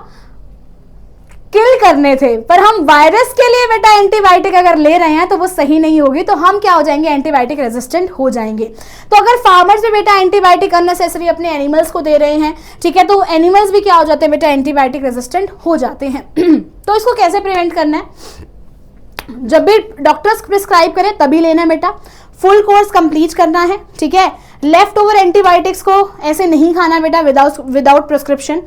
किल करने थे, पर हम वायरस के लिए बेटा एंटीबायोटिक अगर ले रहे हैं तो वो सही नहीं होगी, तो हम क्या हो जाएंगे, एंटीबायोटिक रेजिस्टेंट हो जाएंगे। तो अगर फार्मर्स भी बेटा एंटीबायोटिक अननेसेसरी अपने एनिमल्स को दे रहे हैं, ठीक है, तो एनिमल्स भी क्या हो जाते हैं बेटा, एंटीबायोटिक रेजिस्टेंट हो जाते हैं। तो इसको कैसे प्रिवेंट करना है, जब भी डॉक्टर्स प्रिस्क्राइब करें तभी लेना है बेटा, फुल कोर्स कंप्लीट करना है, ठीक है। लेफ्ट ओवर एंटीबायोटिक्स को ऐसे नहीं खाना बेटा विदाउट प्रिस्क्रिप्शन,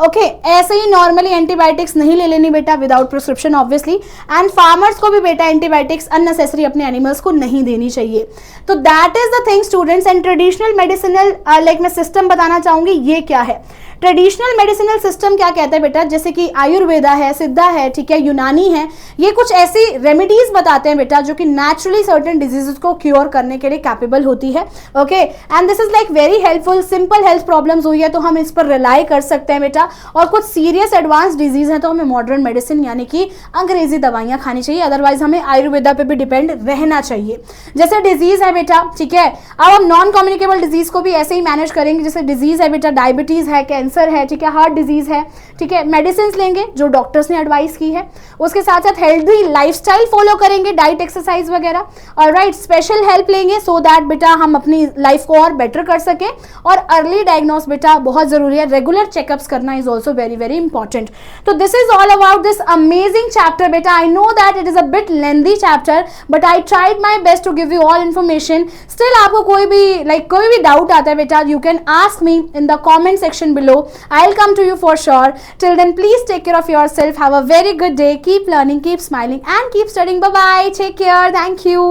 ओके। ऐसे ही नॉर्मली एंटीबायोटिक्स नहीं ले लेनी बेटा without prescription obviously, and farmers को भी बेटा एंटीबायोटिक्स अननेसेसरी अपने एनिमल्स को नहीं देनी चाहिए। तो that is the thing students. And traditional medicinal like मैं सिस्टम बताना चाहूंगी, ये क्या है ट्रेडिशनल मेडिसिनल सिस्टम, क्या कहता है बेटा, जैसे कि आयुर्वेदा है, सिद्धा है, ठीक है, यूनानी है, ये कुछ ऐसी रेमेडीज बताते हैं बेटा जो कि नेचुरली सर्टेन डिजीजेस को क्योर करने के लिए कैपेबल होती है, okay. And this is like very helpful, simple health problems हुई है तो हम इस पर रिलाई कर सकते हैं बेटा, और कुछ सीरियस एडवांस डिजीज है तो हमें मॉडर्न मेडिसिन यानी कि अंग्रेजी दवाइयां खानी चाहिए, अदरवाइज हमें आयुर्वेदा पे भी डिपेंड रहना चाहिए। जैसे डिजीज है बेटा, ठीक है, अब हम नॉन कम्युनिकेबल डिजीज को भी ऐसे ही मैनेज करेंगे, जैसे डिजीज है बेटा डायबिटीज है, कैंसर है, ठीक है, हार्ट डिजीज है, ठीक है, मेडिसिन लेंगे जो डॉक्टर्स ने एडवाइस की है, उसके साथ साथ हेल्दी लाइफस्टाइल फॉलो करेंगे, डाइट एक्सरसाइज वगैरह, और राइट स्पेशल हेल्प लेंगे सो दैट बेटा हम अपनी लाइफ को और बेटर कर सके। और अर्ली डायग्नोस बेटा बहुत जरूरी है, रेगुलर चेकअप्स करना is also very very important. तो this is all about this amazing chapter बेटा। I know that it is a bit lengthy chapter but I tried my best to give you all information. Still आपको कोई भी doubt आता है बेटा, you can ask me in the comment section below, I'll come to you for sure. Till then, please take care of yourself. Have a very good day. Keep learning, keep smiling, and keep studying. Bye bye. Take care. Thank you.